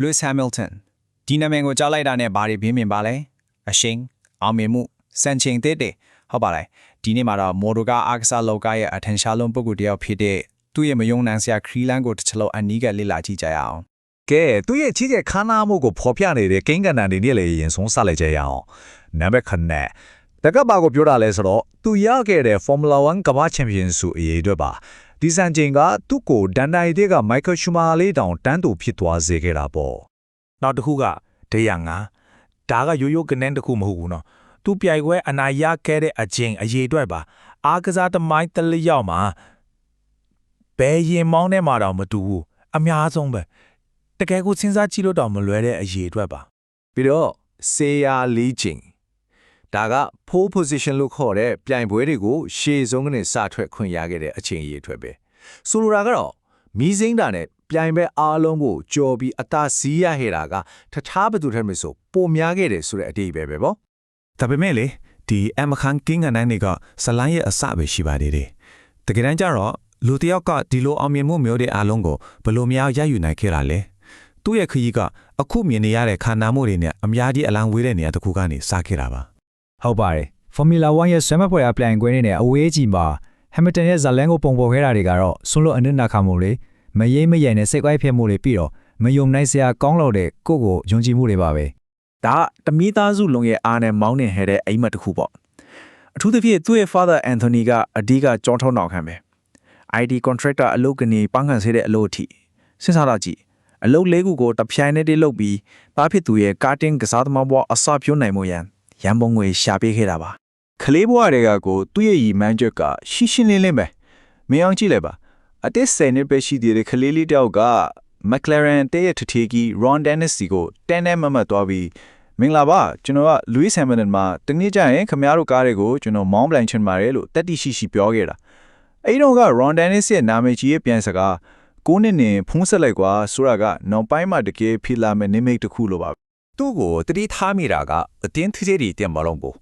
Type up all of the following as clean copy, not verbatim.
Lewis Hamilton ဒီနာမည်ကိုကြားလိုက်တာနဲ့ဘာတွေပြင်းမြင်ပါလဲအရှိန်အောင်မြင်မှုစံချိန်သစ်တွေဟုတ်ပါလားဒီနေ့မှာတော့မော်ဒိုကာအားကစားလောကရဲ့အထင်ရှားဆုံးပုဂ္ဂိုလ်တစ်ယောက်ဖြစ်တဲ့သူ့ရဲ့မယုံနိုင်စရာခရီးလမ်းကိုတစ်ချက်လုံးအနီးကလေ့လာကြည့်ကြရအောင်ကဲသူ့ရဲ့ချစ်တဲ့ခါနာမှုကိုဖော်ပြနေတဲ့ကိန်းကဏ္ဍတွေနဲ့လည်းရင်ဆုံးဆက်လိုက်ကြရအောင်နံပါတ်9တကဘာကိုပြောတာလဲဆိုတော့သူရခဲ့တဲ့ Formula 1ကမ္ဘာချန်ပီယံဆုအရေးအတွက်ပါဒီစံချိန်ကသူ့ကိုဒန်နိုင်တဲ့က Michael Schumacher လေးတောင်တန်းတူဖြစ်သွားစေခဲ့တာပေါ့နောက်တစ်ခုကဒရငါဒါကရိုးရိုးကနေတစ်ခုမဟုတ်ဘူးနော်သူပြိုင်ခွဲအနာရခဲ့တဲ့အချိန်အရေးအတွက်ပါအားကစားသမိုင်းတလျောက်မှာဘယ်ရင်မောင်းနဲ့မှတော့မတူဘူးအများဆုံးပဲတကယ်ကိုစဉ်းစားကြည့်လို့တော့မလွယ်တဲ့အရေးအတွက်ပါပြီးတော့ဆေးယာလီချင်းဒါက pole position လို့ခေါ်တဲ့ပြိုင်ပွဲတွေကိုရှေ့ဆုံးကနေစထွက်ခွင့်ရခဲ့တဲ့အချိန်အရေးအတွက်ပဲဆိုလိုတာကတော့မီးစိမ်းတာနဲ့ပြိုင်ပွဲအားလုံးကိုကြော်ပြီးအသာစီးရခဲ့တာကတခြားဘသူထက်မဆိုပိုများခဲ့တယ်ဆိုတဲ့အတိအပဲပဲပေါ့ဒါပေမဲ့လေဒီအမခန်ကင်းကနိုင်တွေကဇလန်ရဲ့အစပဲရှိပါသေးတယ်တကယ်တမ်းကျတော့လူတယောက်ကဒီလိုအောင်မြင်မှုမျိုးတွေအားလုံးကိုဘယ်လိုများရယူနိုင်ခဲ့တာလဲသူ့ရဲ့ခရီးကအခုမြင်နေရတဲ့ခန္ဓာမှုတွေနဲ့အများကြီးအလံဝေးတဲ့နေရာတစ်ခုကနေစခဲ့တာပါဟုတ်ပါတယ် Formula 1ရဲ့ဆွဲမပွဲအပြိုင်ကွင်းနဲ့အဝေးကြီးမှာ Hamilton ရဲ့ဇလန်ကိုပုံပေါ်ခဲ့တာတွေကတော့ဆွလို့အနစ်နာခံမှုတွေမရိမ့်မရိုင်နဲ့စိတ်ကွိုက်ဖြစ်မှုတွေပြီးတော့မယုံနိုင်စရာကောင်းလို့တဲ့ကိုယ့်ကိုယုံကြည်မှုတွေပါပဲဒါတမိသားစုလုံးရဲ့အားနဲ့မောင်းနေဟဲတဲ့အိမ်မက်တစ်ခုပေါ့အထူးသဖြင့်သူ့ရဲ့ father Anthony ကအဓိကကြောင်းထုံးနောက်ခံပဲ IT contractor အလုပ်ကနေပန်းခံစေတဲ့အလုပ်အထိစဉ်းစားတော့ကြည့်အလုပ်လေးခုကိုတပြိုင်နက်တည်းလုပ်ပြီးသားဖြစ်သူရဲ့ karting ကစားသမားဘဝအစပြုနိုင်မှုရန်ပုံငွေရှာပေးခဲ့တာပါခလေးဘဝတွေကကိုသူ့ရဲ့ရီမန်းချက်ကရှင်းရှင်းလင်းလင်းပဲမင်းအောင်ကြည့်လိုက်ပါအသက်10နှစ်ပဲရှိသေးတဲ့ခလေးလေးတယောက်က McLaren တဲ့ရဲ့ထထေးကြီး Ron Dennis စီကိုတန်းနဲ့မမတ်သွားပြီးမင်္ဂလာပါကျွန်တော်က Lewis Hamilton မှာတနေ့ကျရင်ခင်ဗျားတို့ကားတွေကိုကျွန်တော်မောင်းပလန်ချင်ပါတယ်လို့တက်တိရှိပြောခဲ့တာအဲ့တော့က Ron Dennis ရဲ့နာမည်ကြီးရဲ့ပြန်စကားကိုနှစ်နေဖုံးဆက်လိုက်ကွာဆိုတာကနောက်ပိုင်းမှာတကယ်ဖြစ်လာမယ့်နိမိတ်တစ်ခုလိုပါသူ့ကိုတတိထားမိတာကအတင်းသေးသေးတင်မလုံးဘူး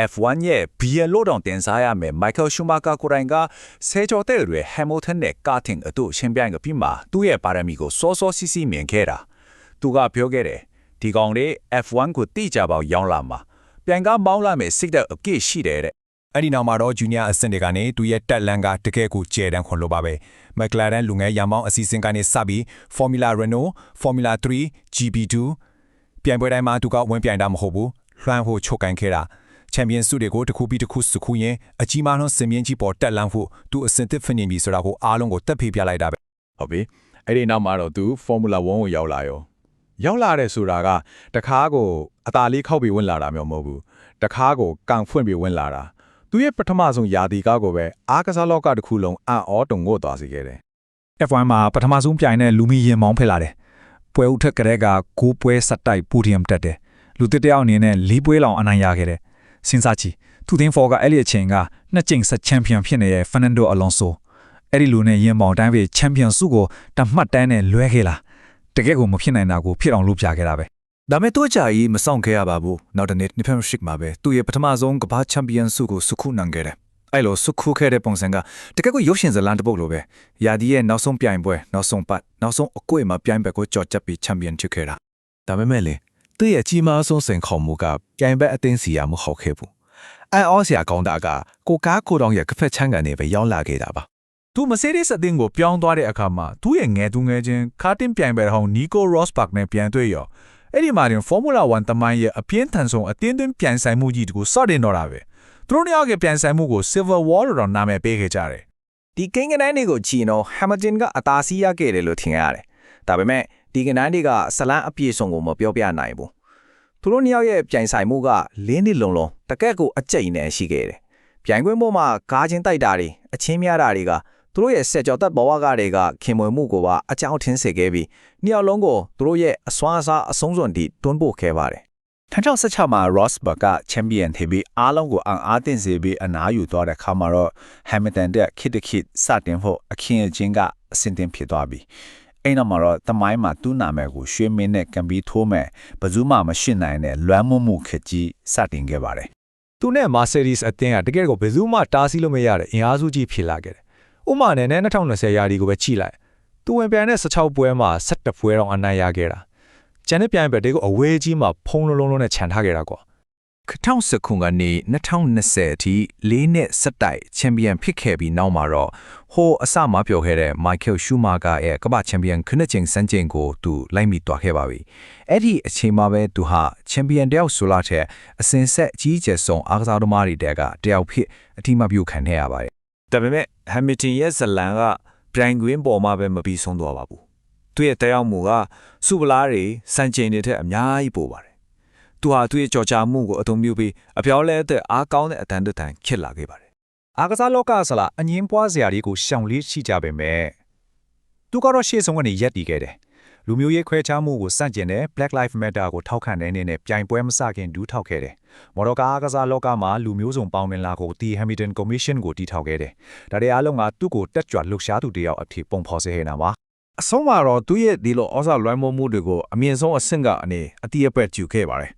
F1 ရဲ့ဘီယယ်လို့တောင်တင်စားရမယ် Michael Schumacher ကိုယ်တိုင်ကဆဲကျော်တဲ့တွေ Hamilton နဲ့ karting အတူရှင်ပြိုင်ကပြီးမှသူ့ရဲ့ပါရမီကိုစောစောစီးစီးမြင်ခဲ့တာသူကပြောခဲ့တယ်ဒီကောင်လေး F1 ကိုတိကျပေါရောင်းလာမှာပြိုင်ကမောင်းလာမယ်စိတ်တဲ့အပြည့်ရှိတယ်တဲ့အဲ့ဒီနောက်မှာတော့ Junior အဆင့်တွေကနေသူရဲ့တက်လန်ကတကယ်ကိုကျဲတန်းခွန်လို့ပါပဲ McLaren လူငယ်ရမောင်းအစီအစဉ်ကနေစပြီး Formula Renault Formula 3 GP2 ပြိုင်ပွဲတိုင်းမှာသူကဝင်ပြိုင်တာမဟုတ်ဘူးလွှမ်းဖို့ချုပ်ကန်ခဲ့တာချန်ပီယံဆုတွေကိုတစ်ခုပြီးတစ်ခုစုခုရင်အကြီးမားဆုံးစင်မြင့်ကြီးပေါ်တက်လန်းဖို့သူအစင်သစ်ဖင်နေပြီဆိုတာကိုအားလုံးကိုတက်ဖေးပြလိုက်တာပဲဟုတ်ပြီအဲ့ဒီနောက်မှာတော့သူ Formula 1ကိုရောက်လာတဲ့ဆိုတာကတခါကိုအသာလေးခောက်ပြီးဝင်လာတာမျိုးမဟုတ်ဘူးတခါကိုကန်ဖွင့်ပြီးဝင်လာတာသူရဲ့ပထမဆုံးယာတီကားကိုပဲအားကစားလောကတစ်ခုလုံးအံ့ဩတုန်ကိုသွားစေခဲ့တယ် F1 မှာပထမဆုံးပြိုင်တဲ့လူမီရင်မောင်းဖက်လာတယ်ပွဲဥထက်ကလေးက9ပွဲဆက်တိုက်ပိုဒီယမ်တက်တယ်လူတစ်တယောက်အနေနဲ့4ပွဲလောက်အနိုင်ရခဲ့တယ်စဉ်းစားကြည့်သူသင်းဖော်ကအဲ့ဒီအချိန်ကနှစ်ကြိမ်ဆက်ချန်ပီယံဖြစ်နေတဲ့ Fernando Alonso အဲ့ဒီလူနဲ့ရင်မောင်းတိုင်းပဲချန်ပီယံဆုကိုတမှတ်တမ်းနဲ့လွဲခဲ့လားတကယ်ကိုမဖြစ်နိုင်တာကိုဖြစ်အောင်လုပ်ပြခဲ့တာပဲဒါမဲ့တော့ကြာကြီးမဆောင်ခဲ့ရပါဘူးနောက်တစ်နေ့ Championship မှာပဲသူ့ရဲ့ပထမဆုံးကမ္ဘာချန်ပီယံဆုကိုစုခုနိုင်ခဲ့တယ်အဲ့လိုစုခုခဲ့တဲ့ပုံစံကတကယ်ကိုရုပ်ရှင်ဇာတ်လမ်းတစ်ပုဒ်လိုပဲယာဒီရဲ့နောက်ဆုံးပြိုင်ပွဲနောက်ဆုံးပတ်နောက်ဆုံးအကွေ့မှာပြိုင်ဘက်ကိုကြော်ချက်ပြီးချန်ပီယံဖြစ်ခဲ့တာဒါပေမဲ့လေသူ့ရဲ့ကြီးမားဆုံးစိန်ခေါ်မှုကပြိုင်ဘက်အသင်းစီရမှုဟုတ်ခဲ့ဘူးအန်အောစရာကောင်းတာကကိုကားကိုတောင်ရဲ့ကဖက်ချမ်းကန်နေပဲရောက်လာခဲ့တာပါသူ Mercedes အသင်းကိုပြောင်းသွားတဲ့အခါမှာသူ့ရဲ့ငယ်သူငယ်ချင်း karting ပြိုင်ပွဲဟောင်း Nico Rosberg နဲ့ပြန်တွေ့ရောအဲ့ဒီမှာတင် Formula 1တမိုင်းရဲ့အပြင်းထန်ဆုံးအတင်းသွင်းပြန်ဆိုင်မှုကြီးတကူစတင်တော့တာပဲသူတို့နှစ်ယောက်ရဲ့ပြန်ဆိုင်မှုကို Civil War လို့တော့နာမည်ပေးခဲ့ကြတယ်ဒီကိန်းကနန်းတွေကိုကြည့်တော့ Hamilton ကအသာစီးရခဲ့တယ်လို့ထင်ရတယ်ဒါပေမဲ့ဒီကနန်းတွေကဇလန်းအပြည့်စုံကိုမပြောပြနိုင်ဘူးသူတို့နှစ်ယောက်ရဲ့ပြိုင်ဆိုင်မှုက၄နှစ်လုံးတကက်ကိုအကျိန်နဲ့ရှိခဲ့တယ်ပြိုင်ခွင့်ပေါ်မှာကားချင်းတိုက်တာတွေအချင်းများတာတွေကသူတို့ရဲ့ဆက်ကြော်သက်ဘဝကတွေကခင်မွေမှုကိုပါအကြောင်းထင်းစေခဲ့ပြီးနှစ်ယောက်လုံးကိုသူတို့ရဲ့အစွမ်းအစားအဆုံးစွန်ထိတွန်းပို့ခဲ့ပါတယ်2016မှာ Rosberg ကချန်ပီယံထပြီးအားလုံးကိုအားတင်စေပြီးအနားယူသွားတဲ့ခါမှာတော့ Hamilton တဲ့ခစ်စတင်ဖို့အခင်းအကျင်းကအဆင့်တင်ဖြစ်သွားပြီအဲ့နောက်မှာတော့တမိုင်းမှာသူ့နာမည်ကိုရွှေမင်းနဲ့ကံပြီးထိုးမဲ့ဘယ်သူမှမရှိနိုင်တဲ့လွမ်းမှုခက်ကြီးစတင်ခဲ့ပါတယ်သူနဲ့ Mercedes အသင်းကတကယ်ကိုဘယ်သူမှတားဆီးလို့မရတဲ့အင်အားစုကြီးဖြစ်လာခဲ့တယ်ဥမာနဲ့2020ရာသီကိုပဲကြည့်လိုက်သူဝင်ပြိုင်တဲ့16ပွဲမှာ17ပွဲတော့အနိုင်ရခဲ့တာ ကျန်တဲ့ပြိုင်ပွဲတွေကိုအဝေးကြီးမှာဖုံးလုံးလုံးနဲ့ခြံထားခဲ့တာကွာ 2010ခုကနေ2020အထိ4နှစ်စက်တိုက်ချန်ပီယံဖြစ်ခဲ့ပြီးနောက်မှာတော့ဟိုအစမှပြောခဲ့တဲ့ Michael Schumacher ရဲ့ကမ္ဘာချန်ပီယံခုနှစ်ကြိမ်စံချိန်ကိုသူလိုက်မိသွားခဲ့ပါပြီ။အဲ့ဒီအချိန်မှာပဲသူဟာချန်ပီယံတယောက်ဆိုလာတဲ့အစင်ဆက်အကြီးကျယ်ဆုံးအားကစားသမားတွေတဲကတယောက်ဖြစ်အထိမပြုခံခဲ့ရပါတယ် ဒါပေမဲ့ Hamilton ရဲ့ဇလန်က Brian Green ပေါ်မှာပဲမပြီးဆုံးသွားပါဘူးသူ့ရဲ့တရားမှုကစုပလားတွေစံချိန်တွေထက်အများကြီးပိုပါတယ်သူဟာသူ့ရဲ့ကြော်ကြားမှုကိုအသုံးပြုပြီးအပြောင်းလဲတဲ့အားကောင်းတဲ့အတန်တန်ခစ်လာခဲ့ပါတယ် အားကစားလောကဆလာအငင်းပွားစရာတွေကိုရှောင်လေးရှိကြပေမဲ့သူကတော့ရှေ့ဆုံးကနေရက်တည်ခဲ့တယ်လူမျိုးရေးခွဲခြားမှုကိုစန့်ကျင်တဲ့ Black Lives Matter ကိုထောက်ခံတဲ့အနေနဲ့ပြိုင်ပွဲမစခင်ဒူးထောက်ခဲ့တယ်မော်တော်ကားအားကစားလောကမှာလူမျိုးစုံပေါင်းဝင်လာကို The Hamilton Commission ကိုတည်ထောင်ခဲ့တယ်ဒါတွေအားလုံးကသူ့ကိုတက်ကြွလှုပ်ရှားသူတယောက်အဖြစ်ပုံဖော်စေနေတာပါအဆုံးမှာတော့သူ့ရဲ့ဒီလိုဩဇာလွှမ်းမိုးမှုတွေကိုအမြင့်ဆုံးအဆင့်ကအနေအတိအပက်ကျူခဲ့ပါတယ်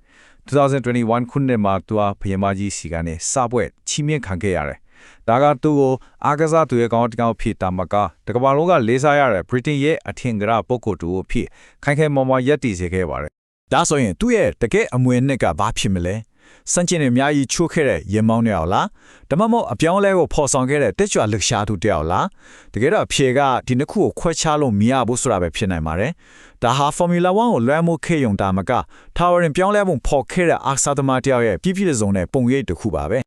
2021ခုနှစ်မှာသူဟာဘယင်မကြီးစီကနေစပွဲချီးမြှင့်ခံခဲ့ရတယ်။ဒါကသူ့ကိုအားကစားသူရဲ့ကောင်းတစ်ကောင်းဖြစ်တာမကတကမ္ဘာလုံးကလေးစားရတဲ့ Britain ရဲ့အထင်ကရပုဂ္ဂိုလ်တူအဖြစ်ခိုင်ခိုင်မာမာရပ်တည်စေခဲ့ပါတယ်။ဒါဆိုရင်သူ့ရဲ့တကယ်အမွေအနှစ်ကဘာဖြစ်မလဲ။စံချင်းတွေအများကြီးချိုးခဲ့တဲ့ရင်မောင်းတွေအောင်လား။ဒါမှမဟုတ်အပြောင်းလဲကိုဖော်ဆောင်ခဲ့တဲ့တက်ကြွလှုပ်ရှားသူတယောက်လား။တကယ်တော့အဖြေကဒီနှစ်ခုကိုခွဲခြားလို့မရဘူးဆိုတာပဲဖြစ်နိုင်ပါတယ်။ဒါဟာ Formula 1ကိုလွှမ်းမိုးခဲ့ရုံတာမကထာဝရပြောင်းလဲမှုဖော်ခဲ့တဲ့အားကစားသမားတယောက်ရဲ့ပြည့်ပြည့်စုံတဲ့ပုံရိပ်တစ်ခုပါပဲ